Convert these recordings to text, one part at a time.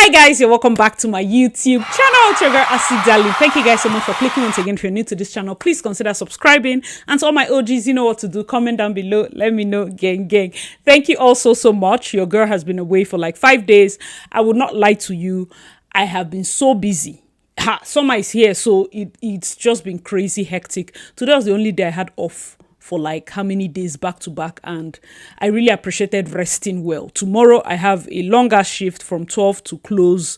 Hi guys, you're welcome back to my YouTube channel. It's your girl Darling. Thank you guys so much for clicking once again. If you're new to this channel, please consider subscribing. And to all my OGs, you know what to do. Comment down below. Let me know, gang. Thank you all so much. Your girl has been away for like 5 days. I would not lie to you. I have been so busy. Summer is here, so it's just been crazy hectic. Today was the only day I had off for like how many days back to back, and I really appreciated resting well. Tomorrow I have a longer shift from 12 to close.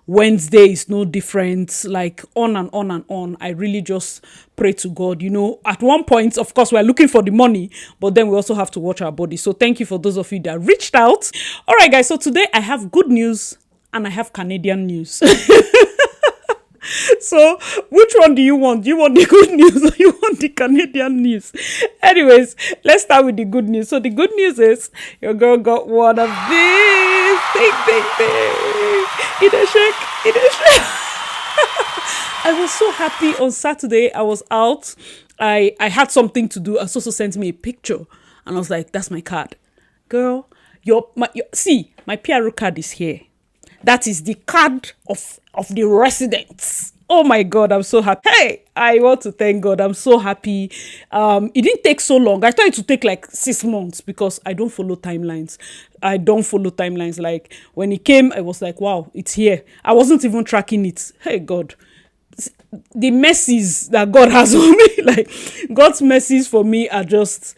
Wednesday is no different, like on and on and on. I really just pray to God. You know, at one point, of course, we're looking for the money, but then we also have to watch our body. So thank you for those of you that reached out. All right, guys. So today I have good news and I have Canadian news. So, which one do you want? Do you want the good news or you want the Canadian news? Anyways, let's start with the good news. So, the good news is your girl got one of these. Ding. In a shake. I was so happy on Saturday. I was out. I had something to do. And Soso sent me a picture. And I was like, that's my card. Girl, see, my PRO card is here. That is the card of the residents. Oh my God, I'm so happy. Hey, I want to thank God. I'm so happy. It didn't take so long. I thought it would take like 6 months because I don't follow timelines. Like when it came, I was like, wow, it's here. I wasn't even tracking it. Hey, God. The mercies that God has on me, like God's mercies for me are just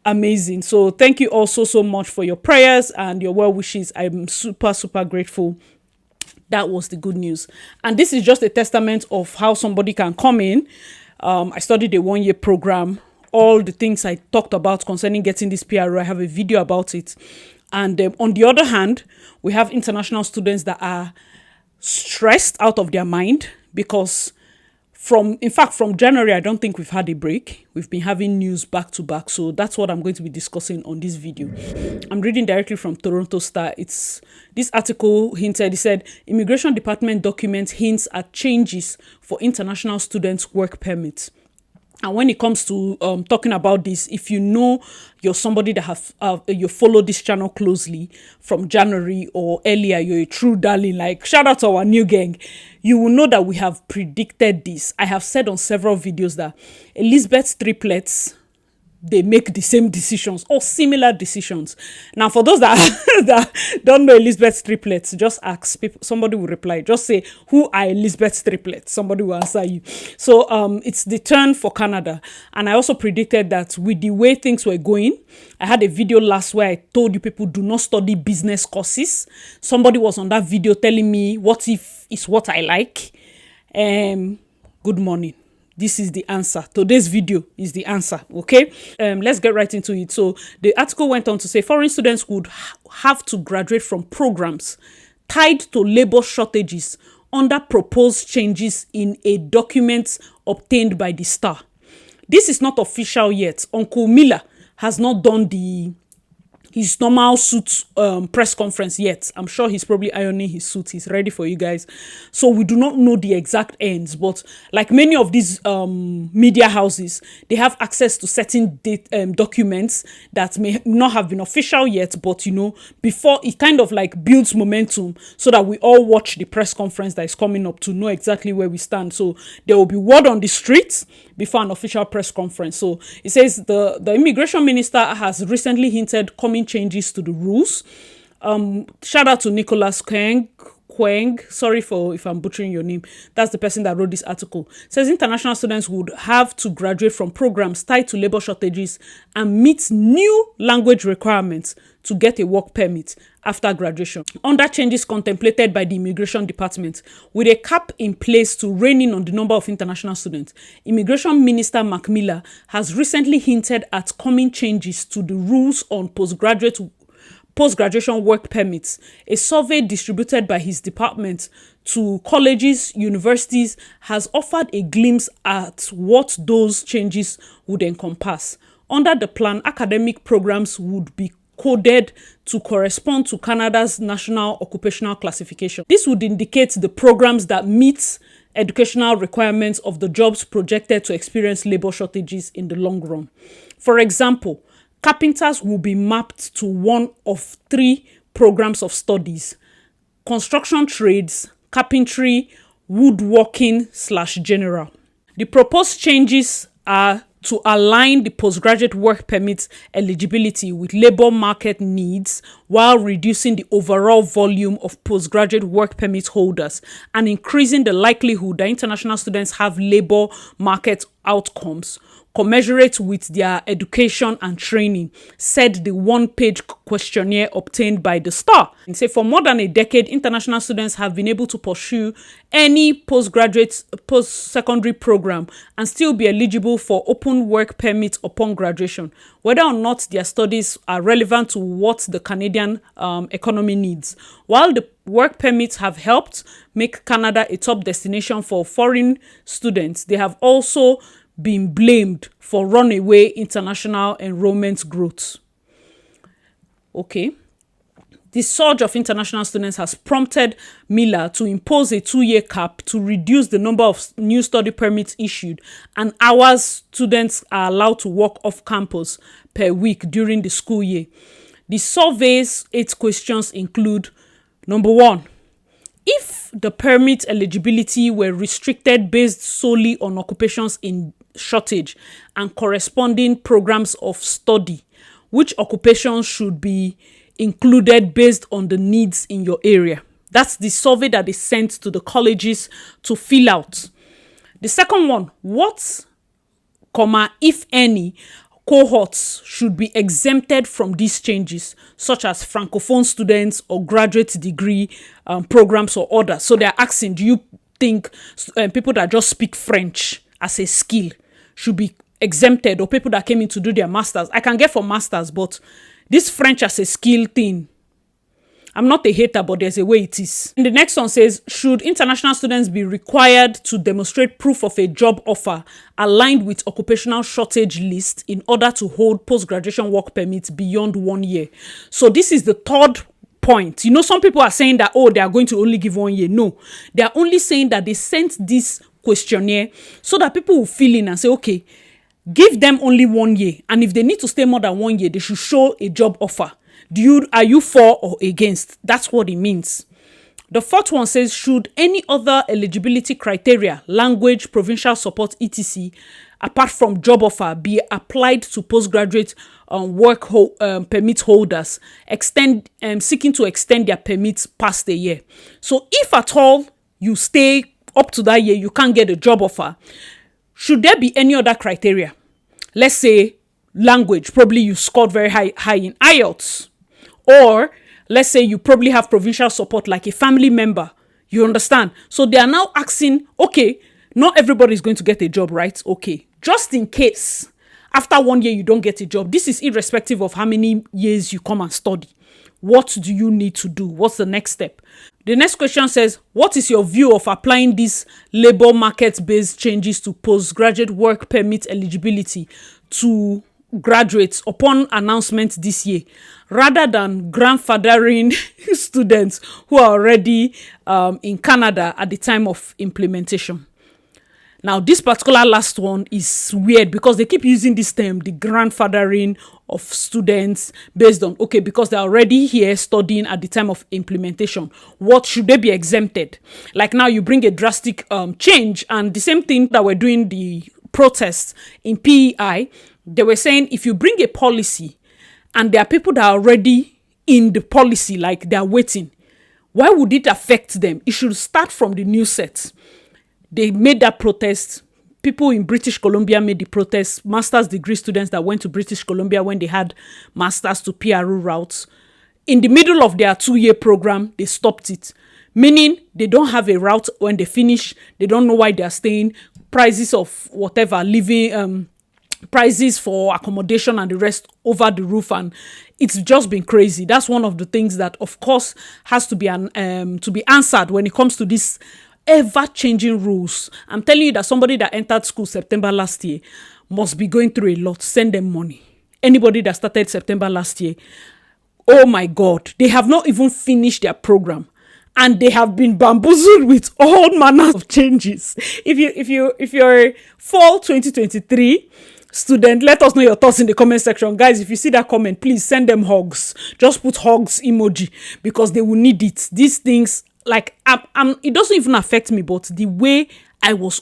amazing. So thank you also so much for your prayers and your well wishes. I'm super grateful. That was the good news. And this is just a testament of how somebody can come in. I studied a 1-year program. All the things I talked about concerning getting this PRO, I have a video about it. And on the other hand, we have international students that are stressed out of their mind because from January, I don't think we've had a break. We've been having news back to back. So that's what I'm going to be discussing on this video. I'm reading directly from Toronto Star. This article hinted, it said, Immigration Department documents hints at changes for international students' work permits. And when it comes to talking about this, if you know you're somebody that you follow this channel closely from January or earlier, you're a true darling, like shout out to our new gang, you will know that we have predicted this. I have said on several videos that Elizabeth's triplets, they make the same decisions or similar decisions. Now, for those that, that don't know Elizabeth's triplets, just ask people. Somebody will reply. Just say, who are Elizabeth's triplets? Somebody will answer you. So it's the turn for Canada. And I also predicted that with the way things were going, I had a video last where I told you people do not study business courses. Somebody was on that video telling me, what if it's what I like? Good morning. This is the answer. Today's video is the answer, okay? Let's get right into it. So the article went on to say foreign students would have to graduate from programs tied to labor shortages under proposed changes in a document obtained by the Star. This is not official yet. Uncle Miller has not done his normal suit press conference yet. I'm sure he's probably ironing his suit. He's ready for you guys. So we do not know the exact ends, but like many of these media houses, they have access to certain documents that may not have been official yet, but you know, before it kind of like builds momentum so that we all watch the press conference that is coming up to know exactly where we stand. So there will be word on the streets before an official press conference. So it says the immigration minister has recently hinted coming changes to the rules. Shout out to Nicholas Kweng. Sorry for if I'm butchering your name. That's the person that wrote this article. It says international students would have to graduate from programs tied to labor shortages and meet new language requirements to get a work permit after graduation. Under changes contemplated by the Immigration Department, with a cap in place to rein in on the number of international students, Immigration Minister Mark Miller has recently hinted at coming changes to the rules on post-graduation work permits. A survey distributed by his department to colleges, universities has offered a glimpse at what those changes would encompass. Under the plan, academic programs would be coded to correspond to Canada's National Occupational Classification. This would indicate the programs that meet educational requirements of the jobs projected to experience labor shortages in the long run. For example, carpenters will be mapped to one of 3 programs of studies: construction trades, carpentry, woodworking/general. The proposed changes are to align the postgraduate work permit eligibility with labor market needs while reducing the overall volume of postgraduate work permit holders and increasing the likelihood that international students have labor market outcomes commensurate with their education and training, said the one-page questionnaire obtained by the Star. And say for more than a decade, international students have been able to pursue any post-secondary program and still be eligible for open work permit upon graduation, whether or not their studies are relevant to what the Canadian economy needs. While the work permits have helped make Canada a top destination for foreign students, they have also been blamed for runaway international enrollment growth. Okay. The surge of international students has prompted Miller to impose a 2-year cap to reduce the number of new study permits issued and hours students are allowed to work off campus per week during the school year. The survey's 8 questions include: number 1, if the permit eligibility were restricted based solely on occupations in shortage and corresponding programs of study, which occupations should be included based on the needs in your area? That's the survey that is sent to the colleges to fill out. The second one, what, if any, cohorts should be exempted from these changes, such as francophone students or graduate degree programs or others. So they're asking, do you think people that just speak French as a skill should be exempted, or people that came in to do their masters? I can get for masters, but this French as a skill thing, I'm not a hater, but there's a way it is. And the next one says, should international students be required to demonstrate proof of a job offer aligned with occupational shortage list in order to hold post-graduation work permits beyond 1 year? So this is the third point. You know, some people are saying that, oh, they are going to only give 1 year. No, they are only saying that they sent this questionnaire so that people will fill in and say, okay, give them only 1 year. And if they need to stay more than 1 year, they should show a job offer. Are you for or against? That's what it means. The fourth one says, should any other eligibility criteria, language, provincial support, etc., apart from job offer, be applied to postgraduate work permit holders seeking to extend their permits past a year? So if at all you stay up to that year, you can't get a job offer, should there be any other criteria? Let's say language, probably you scored very high in IELTS. Or let's say you probably have provincial support like a family member. You understand? So they are now asking, okay, not everybody is going to get a job, right? Okay, just in case after 1 year you don't get a job, this is irrespective of how many years you come and study. What do you need to do? What's the next step? The next question says, what is your view of applying these labor market-based changes to postgraduate work permit eligibility to graduates upon announcement this year, rather than grandfathering students who are already in Canada at the time of implementation? Now, this particular last one is weird because they keep using this term, the grandfathering of students, based on, okay, because they're already here studying at the time of implementation. What should they be exempted? Like now you bring a drastic change, and the same thing that we're doing the protests in PEI, they were saying if you bring a policy and there are people that are already in the policy, like they're waiting, why would it affect them? It should start from the new set. They made that protest. People in British Columbia made the protest. Master's degree students that went to British Columbia when they had masters to PRU routes. In the middle of their 2-year program, they stopped it. Meaning they don't have a route when they finish. They don't know why they're staying. Prices of whatever, living, prices for accommodation and the rest over the roof, and it's just been crazy. That's one of the things that, of course, has to be answered when it comes to this ever-changing rules. I'm telling you that somebody that entered school September last year must be going through a lot. Send them money. Anybody that started September last year, oh my God, they have not even finished their program, and they have been bamboozled with all manner of changes. If you're fall 2023 student. Let us know your thoughts in the comment section. Guys, if you see that comment, please send them hugs. Just put hugs emoji because they will need it. These things, like, it doesn't even affect me, but the way I was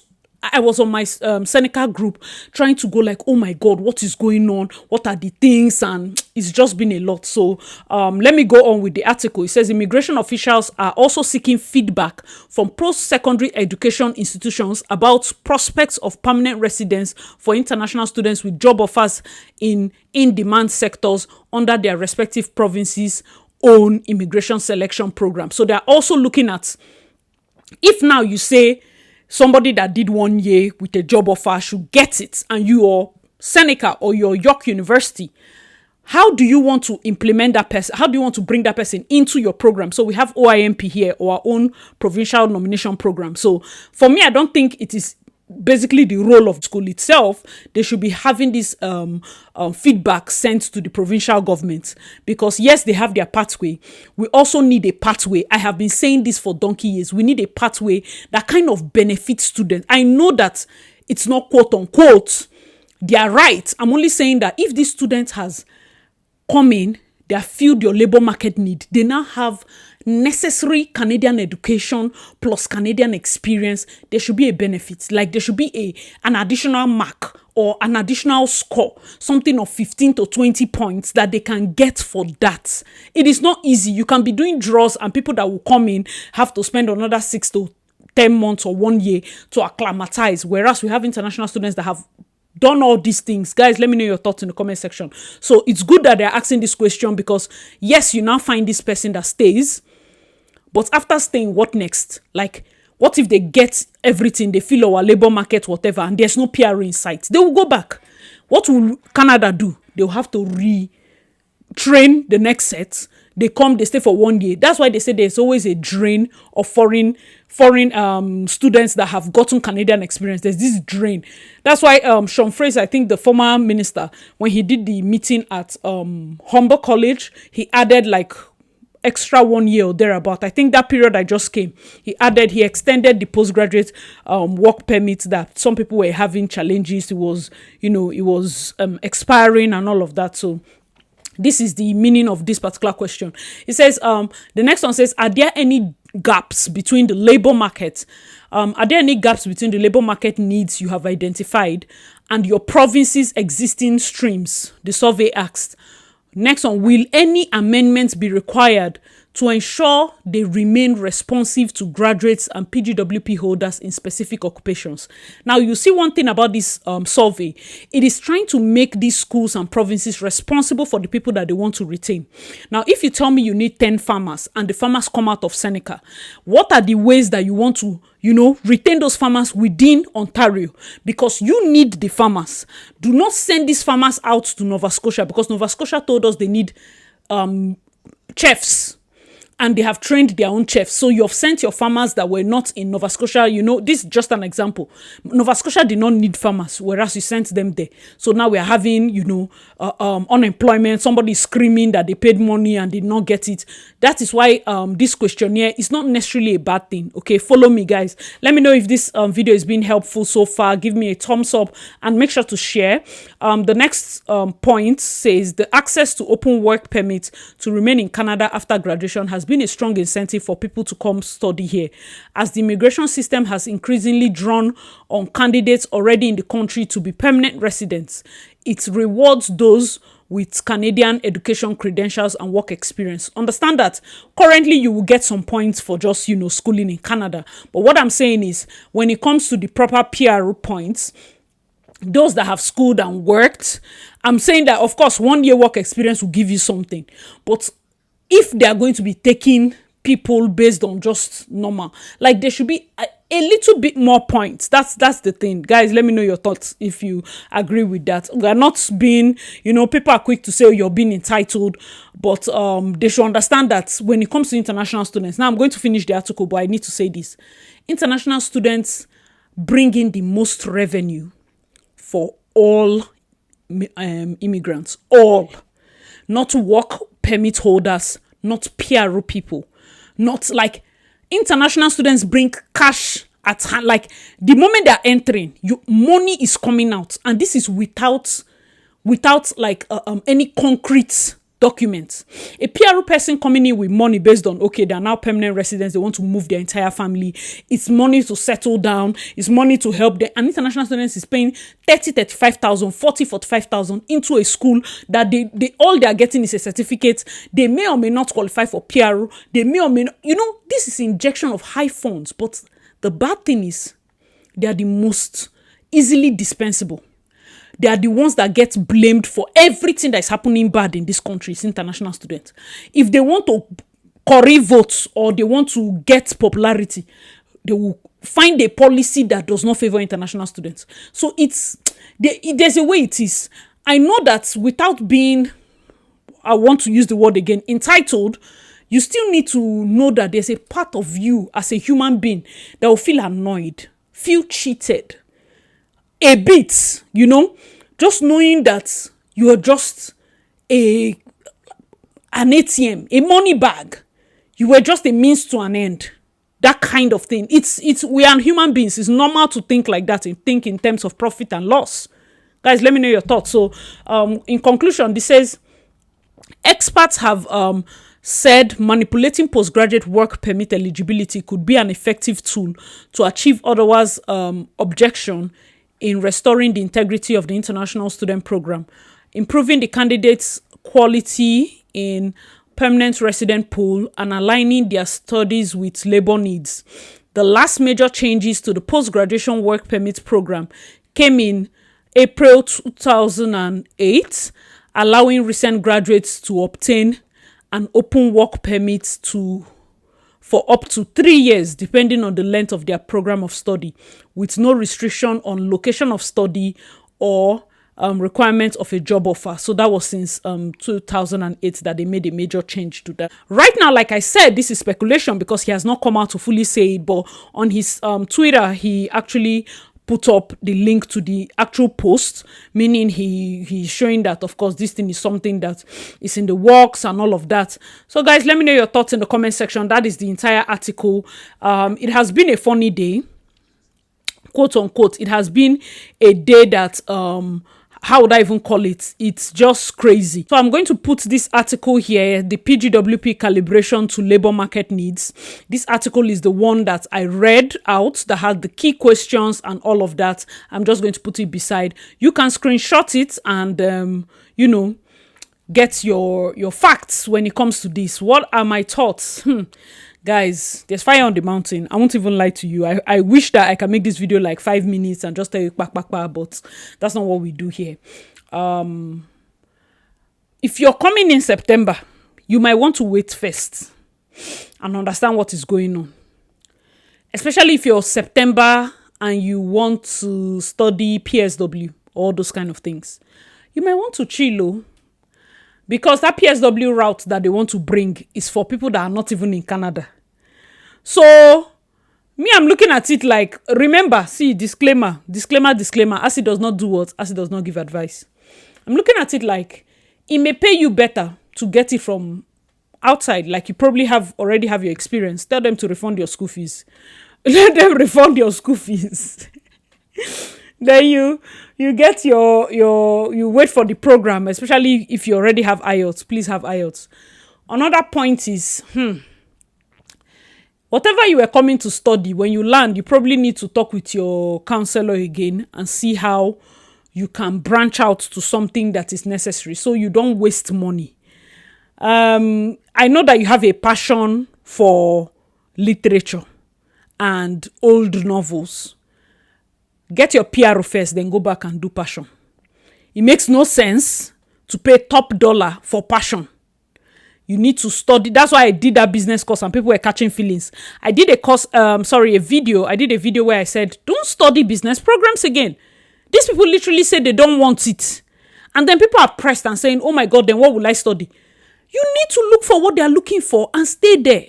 on my Seneca group trying to go like, oh my God, what is going on? What are the things? And it's just been a lot. So let me go on with the article. It says immigration officials are also seeking feedback from post-secondary education institutions about prospects of permanent residence for international students with job offers in in-demand sectors under their respective provinces' own immigration selection program. So they're also looking at, if now you say somebody that did 1 year with a job offer should get it, and you are Seneca or your York University, how do you want to implement that person? How do you want to bring that person into your program? So we have OIMP here, or our own provincial nomination program. So for me, I don't think it is basically the role of school itself. They should be having this feedback sent to the provincial government, because yes, they have their pathway. We also need a pathway. I have been saying this for donkey years. We need a pathway that kind of benefits students. I know that it's not quote unquote their right. I'm only saying that if this student has come in, they have filled your labor market need, they now have necessary Canadian education plus Canadian experience, there should be a benefit. Like there should be an additional mark or an additional score, something of 15 to 20 points that they can get for that. It is not easy. You can be doing draws and people that will come in have to spend another 6 to 10 months or 1 year to acclimatize. Whereas we have international students that have done all these things. Guys, let me know your thoughts in the comment section. So it's good that they're asking this question, because yes, you now find this person that stays, but after staying, what next? Like, what if they get everything, they fill our labor market, whatever, and there's no PR in sight? They will go back. What will Canada do? They'll have to retrain the next set. They come, they stay for 1 year. That's why they say there's always a drain of foreign students that have gotten Canadian experience. There's this drain. That's why Sean Fraser, I think the former minister, when he did the meeting at Humber College, he added like extra 1 year or thereabout. I think that period I just came, he extended the postgraduate work permit that some people were having challenges. It was expiring and all of that. So this is the meaning of this particular question. It says, the next one says, are there any gaps between the labor market? Are there any gaps between the labor market needs you have identified and your province's existing streams? The survey asked. Next one, will any amendments be required to ensure they remain responsive to graduates and PGWP holders in specific occupations? Now, you see one thing about this survey. It is trying to make these schools and provinces responsible for the people that they want to retain. Now, if you tell me you need 10 farmers and the farmers come out of Seneca, what are the ways that you want to, retain those farmers within Ontario? Because you need the farmers. Do not send these farmers out to Nova Scotia, because Nova Scotia told us they need chefs. And they have trained their own chefs. So you have sent your farmers that were not in Nova Scotia. This is just an example. Nova Scotia did not need farmers, whereas you sent them there. So now we are having, unemployment. Somebody is screaming that they paid money and did not get it. That is why this questionnaire is not necessarily a bad thing. Okay, follow me, guys. Let me know if this video is being helpful so far. Give me a thumbs up and make sure to share. The next point says the access to open work permits to remain in Canada after graduation has been a strong incentive for people to come study here, as the immigration system has increasingly drawn on candidates already in the country to be permanent residents. It rewards those with Canadian education credentials and work experience. Understand that currently you will get some points for just, schooling in Canada. But what I'm saying is, when it comes to the proper PR points, those that have schooled and worked, I'm saying that, of course, 1 year work experience will give you something. But if they are going to be taking people based on just normal, like there should be a little bit more points. That's the thing. Guys, let me know your thoughts if you agree with that. We are not being, people are quick to say, oh, you're being entitled, but they should understand that when it comes to international students, now I'm going to finish the article, but I need to say this. International students bring in the most revenue for all immigrants, all, not work permit holders, not PRO people, not like international students bring cash at hand. Like the moment they're entering, money is coming out, and this is without like any concrete documents. A PRO person coming in with money based on, okay, they're now permanent residents, they want to move their entire family, it's money to settle down, it's money to help them. And international students is paying 35,000, 45,000 into a school that they all they are getting is a certificate. They may or may not qualify for PRO. They may or may not, this is injection of high funds. But the bad thing is they are the most easily dispensable. They are the ones that get blamed for everything that is happening bad in this country. It's international students. If they want to curry votes or they want to get popularity, they will find a policy that does not favor international students. So there's a way it is. I know that without being, I want to use the word again, entitled, you still need to know that there's a part of you as a human being that will feel annoyed, feel cheated a bit, just knowing that you are just an ATM, a money bag. You were just a means to an end. That kind of thing. We are human beings. It's normal to think like that and think in terms of profit and loss. Guys, let me know your thoughts. So, in conclusion, this says, experts have said manipulating postgraduate work permit eligibility could be an effective tool to achieve otherwise objection in restoring the integrity of the international student program, improving the candidates' quality in permanent resident pool, and aligning their studies with labor needs. The last major changes to the post-graduation work permit program came in April 2008, allowing recent graduates to obtain an open work permit for up to 3 years, depending on the length of their program of study, with no restriction on location of study or requirements of a job offer. So that was since 2008 that they made a major change to that. Right now, like I said, this is speculation because he has not come out to fully say it, but on his Twitter, he actually put up the link to the actual post, meaning he's showing that, of course, this thing is something that is in the works and all of that. So guys, let me know your thoughts in the comment section. That is the entire article. It has been a funny day, quote unquote. It has been a day that how would I even call it? It's just crazy. So I'm going to put this article here, the PGWP calibration to labor market needs. This article is the one that I read out that had the key questions and all of that. I'm just going to put it beside. You can screenshot it and, get your facts when it comes to this. What are my thoughts? Guys, there's fire on the mountain. I won't even lie to you. I wish that I can make this video like 5 minutes and just tell you back, but that's not what we do here. If you're coming in September, you might want to wait first and understand what is going on. Especially if you're September and you want to study PSW, all those kind of things. You might want to chill, because that PSW route that they want to bring is for people that are not even in Canada. So, me, I'm looking at it like, remember, see, disclaimer, ASI does not do what? ASI does not give advice. I'm looking at it like, it may pay you better to get it from outside, like you probably already have your experience. Tell them to refund your school fees. Let them refund your school fees. Then you get you wait for the program, especially if you already have IELTS. Please have IELTS. Another point is, whatever you were coming to study, when you land, you probably need to talk with your counselor again and see how you can branch out to something that is necessary so you don't waste money. I know that you have a passion for literature and old novels. Get your PRO first, then go back and do passion. It makes no sense to pay top dollar for passion. You need to study. That's why I did that business course and people were catching feelings. I did a video. I did a video where I said, don't study business programs again. These people literally say they don't want it. And then people are pressed and saying, oh my God, then what will I study? You need to look for what they are looking for and stay there.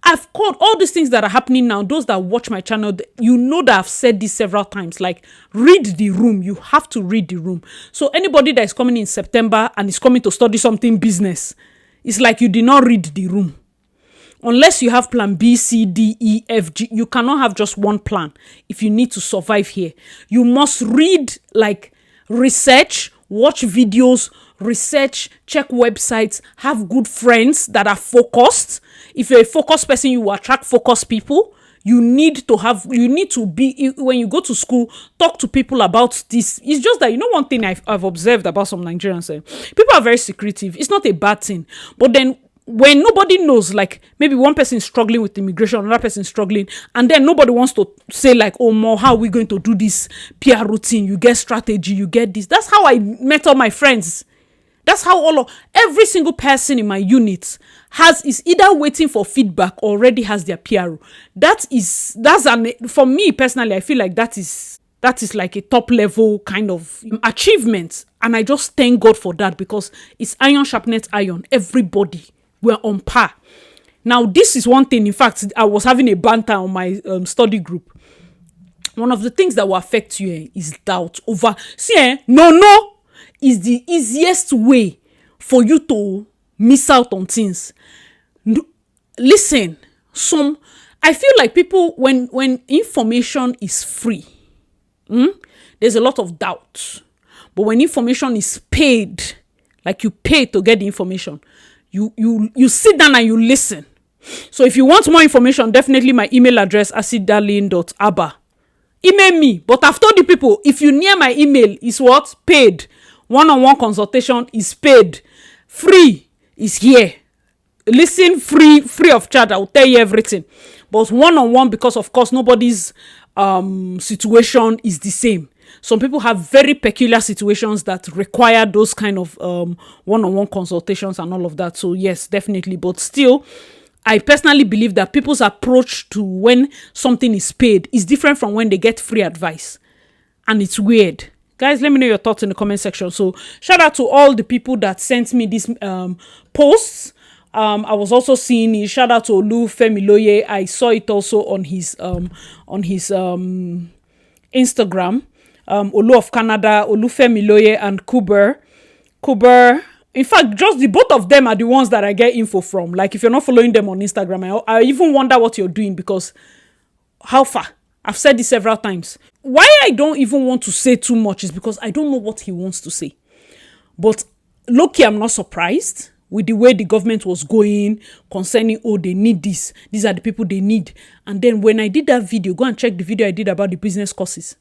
I've called all these things that are happening now. Those that watch my channel, you know that I've said this several times. Like, read the room. You have to read the room. So anybody that is coming in September and is coming to study something business, it's like you did not read the room. Unless you have plan B, C, D, E, F, G, you cannot have just one plan if you need to survive here. You must read, like, research, watch videos, research, check websites, have good friends that are focused. If you're a focused person, you will attract focused people. You need to be, when you go to school, talk to people about this. It's just that, one thing I've observed about some Nigerians, people are very secretive. It's not a bad thing. But then when nobody knows, like maybe one person is struggling with immigration, another person is struggling, and then nobody wants to say like, oh, more, how are we going to do this PR routine? You get strategy, you get this. That's how I met all my friends. That's how every single person in my unit is either waiting for feedback or already has their PRO. For me personally, I feel like that is like a top level kind of achievement. And I just thank God for that, because it's iron sharpens iron. Everybody, we're on par. Now, this is one thing. In fact, I was having a banter on my study group. One of the things that will affect you is doubt over. No is the easiest way for you to miss out on things. Listen, I feel like people, when information is free, there's a lot of doubt. But when information is paid, like you pay to get the information, you sit down and you listen. So if you want more information, definitely my email address, acidarlene.abba. Email me. But I've told you people, if you near my email, is what? Paid. One-on-one consultation is paid. Free is here. Listen, free of charge. I will tell you everything. But one-on-one, because of course nobody's situation is the same. Some people have very peculiar situations that require those kind of one-on-one consultations and all of that. So yes, definitely. But still, I personally believe that people's approach to when something is paid is different from when they get free advice. And it's weird. Guys, let me know your thoughts in the comment section. So shout out to all the people that sent me these posts. I was also seeing it. Shout out to Olu Femiloye. I saw it also on his Instagram. Olu of Canada, Olu Femiloye and Kuber. In fact, just the both of them are the ones that I get info from. Like if you're not following them on Instagram, I even wonder what you're doing, because how far? I've said this several times. Why I don't even want to say too much is because I don't know what he wants to say. But low-key, I'm not surprised with the way the government was going concerning, oh, they need this. These are the people they need. And then when I did that video, go and check the video I did about the business courses.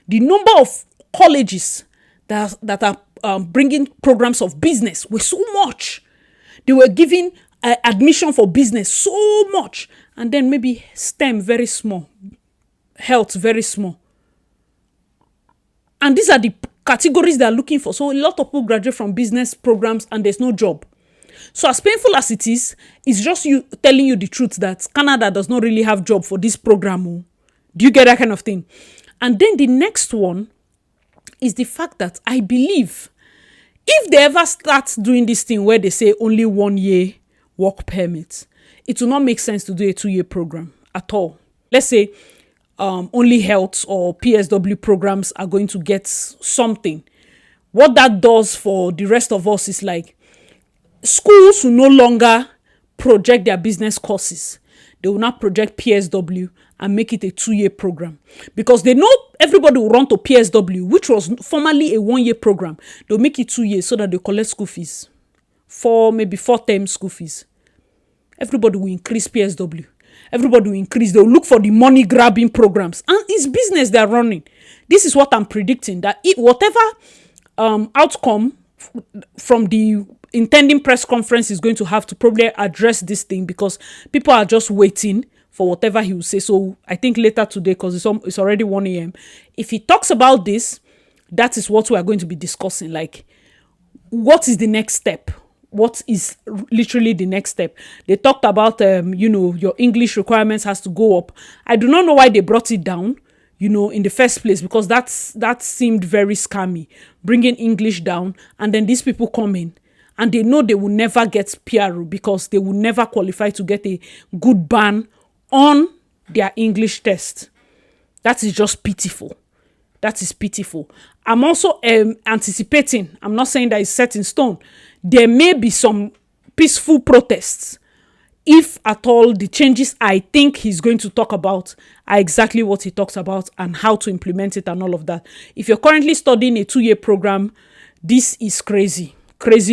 The number of colleges that are bringing programs of business were so much. They were giving admission for business so much. And then maybe STEM very small. Health very small. And these are the categories they are looking for. So a lot of people graduate from business programs and there's no job. So as painful as it is, it's just you telling you the truth that Canada does not really have job for this program. Do you get that kind of thing? And then the next one is the fact that I believe if they ever start doing this thing where they say only 1 year work permit, it will not make sense to do a 2-year program at all. Let's say only health or PSW programs are going to get something. What that does for the rest of us is like schools will no longer project their business courses. They will not project PSW and make it a 2-year program, because they know everybody will run to PSW, which was formerly a 1-year program. They'll make it 2 years so that they collect school fees, maybe 4 term school fees. Everybody will increase PSW. Everybody will increase. They'll look for the money grabbing programs, and it's business they're running. This is what I'm predicting, that whatever outcome from the intending press conference is going to have to probably address this thing, because people are just waiting for whatever he will say. So I think later today, because it's already 1 a.m. If he talks about this, that is what we are going to be discussing. Like, what is the next step? What is literally the next step? They talked about, your English requirements has to go up. I do not know why they brought it down, in the first place, because that seemed very scammy, bringing English down, and then these people come in and they know they will never get PRO because they will never qualify to get a good ban on their English test. That is just pitiful. That is pitiful. I'm also anticipating, I'm not saying that it's set in stone, there may be some peaceful protests if at all the changes I think he's going to talk about are exactly what he talks about and how to implement it and all of that. If you're currently studying a 2-year program, this is crazy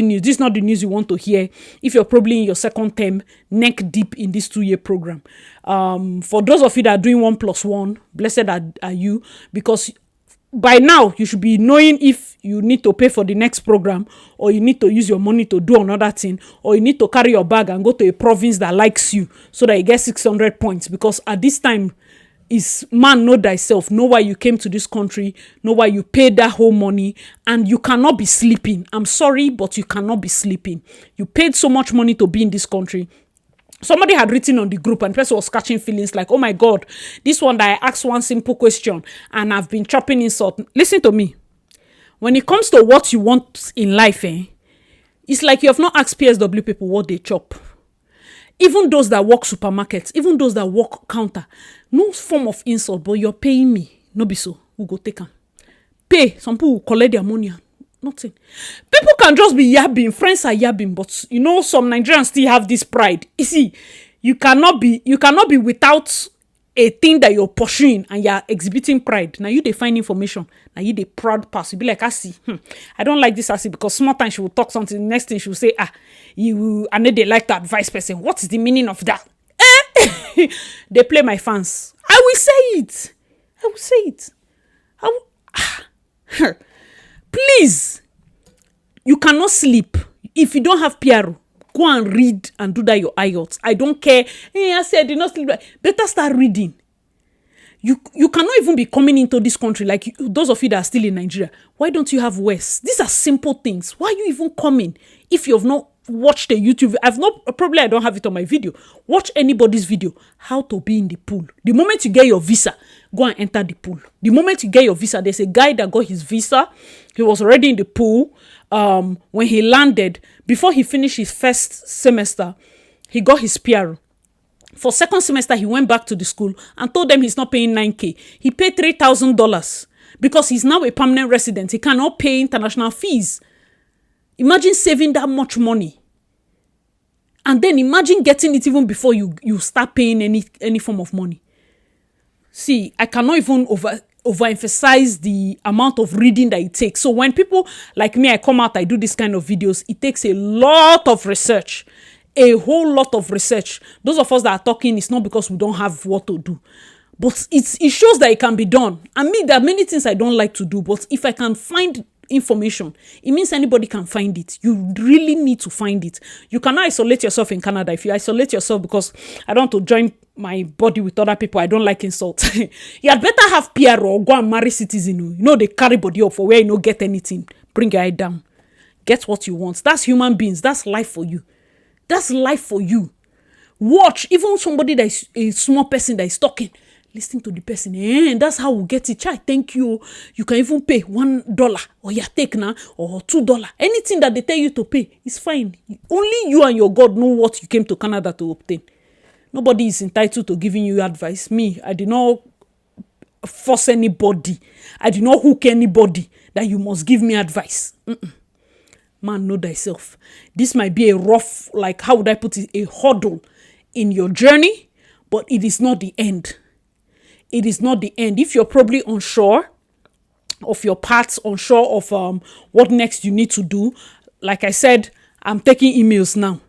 news. This is not the news you want to hear if you're probably in your second term, neck deep in this 2-year program. For those of you that are doing 1+1, blessed are you, because by now you should be knowing if you need to pay for the next program, or you need to use your money to do another thing, or you need to carry your bag and go to a province that likes you so that you get 600 points. Because at this time, is man, know thyself, know why you came to this country, know why you paid that whole money, and you cannot be sleeping. I'm sorry, but you cannot be sleeping. You paid so much money to be in this country. Somebody had written on the group and the person was catching feelings like, oh my God, this one that I asked one simple question and I've been chopping insult. Listen to me. When it comes to what you want in life, it's like you have not asked PSW people what they chop. Even those that work supermarkets, even those that work counter, no form of insult, but you're paying me. No be so. We'll go take them. Pay. Some people will collect their money and nothing. People can just be yabbing. Friends are yabbing, but some Nigerians still have this pride. You see, you cannot be without a thing that you're pursuing and you're exhibiting pride. Now you they find information. Now you they proud person. You be like, I see. I don't like this Asi because small time she will talk something. The next thing she will say, and then they like to advise person. What is the meaning of that? They play my fans. I will say it. Please, you cannot sleep if you don't have PRO. Go and read and do that your IELTS. I don't care. I said I did not sleep. Better start reading. You cannot even be coming into this country like those of you that are still in Nigeria. Why don't you have West? These are simple things. Why are you even coming if you have not watched a YouTube? Probably I don't have it on my video. Watch anybody's video. How to be in the pool. The moment you get your visa, go and enter the pool. The moment you get your visa, there's a guy that got his visa. He was already in the pool. When he landed, before he finished his first semester, he got his PR. For second semester, he went back to the school and told them he's not paying 9K. He paid $3,000 because he's now a permanent resident. He cannot pay international fees. Imagine saving that much money. And then imagine getting it even before you start paying any form of money. See, I cannot even overemphasize the amount of reading that it takes. So when people like me, I come out, I do this kind of videos, it takes a lot of research. A whole lot of research. Those of us that are talking, it's not because we don't have what to do. But it shows that it can be done. I mean, there are many things I don't like to do, but if I can find information, it means anybody can find it. You really need to find it. You cannot isolate yourself in Canada. If you isolate yourself because I don't want to join my body with other people, I don't like insult. You had better have PR or go and marry citizen. They carry body up for where you don't get anything. Bring your head down. Get what you want. That's human beings. That's life for you. That's life for you. Watch. Even somebody that is a small person that is talking. Listen to the person. That's how we get it. Child, thank you. You can even pay $1 or you take now or $2. Anything that they tell you to pay is fine. Only you and your God know what you came to Canada to obtain. Nobody is entitled to giving you advice. Me, I did not force anybody. I did not hook anybody that you must give me advice. Man, know thyself. This might be a rough, how would I put it, a hurdle in your journey, but it is not the end. It is not the end. If you're probably unsure of your paths, unsure of what next you need to do, like I said, I'm taking emails now.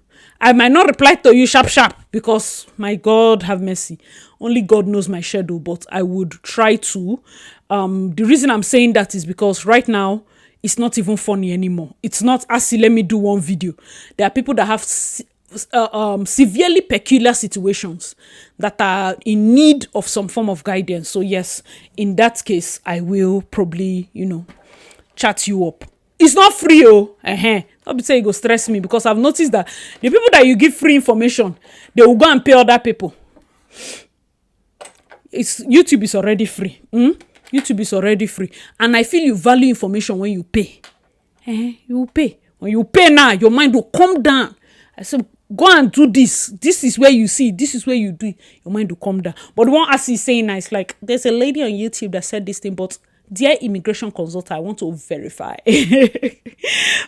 I might not reply to you sharp because my God have mercy. Only God knows my schedule, but I would try to. The reason I'm saying that is because right now, it's not even funny anymore. It's not, let me do one video. There are people that have severely peculiar situations that are in need of some form of guidance. So yes, in that case, I will probably, chat you up. It's not free, Don't be saying it go stress me because I've noticed that the people that you give free information, they will go and pay other people. YouTube is already free. YouTube is already free. And I feel you value information when you pay. You pay. When you pay now, your mind will calm down. I said, go and do this. This is where you see. This is where you do it. Your mind will calm down. But the one as he's saying now, it's like, there's a lady on YouTube that said this thing, but dear immigration consultant, I want to verify.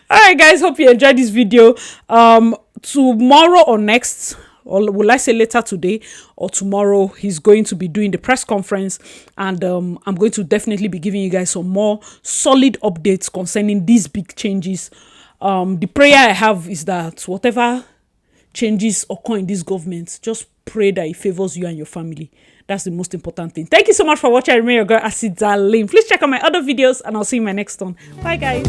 All right, guys. Hope you enjoyed this video. Tomorrow or next, or will I say later today or tomorrow, he's going to be doing the press conference, and I'm going to definitely be giving you guys some more solid updates concerning these big changes. The prayer I have is that whatever changes occur in this government, just pray that it favors you and your family. That's the most important thing. Thank you so much for watching. I remain your girl, Asidalin. Please check out my other videos, and I'll see you in my next one. Bye, guys.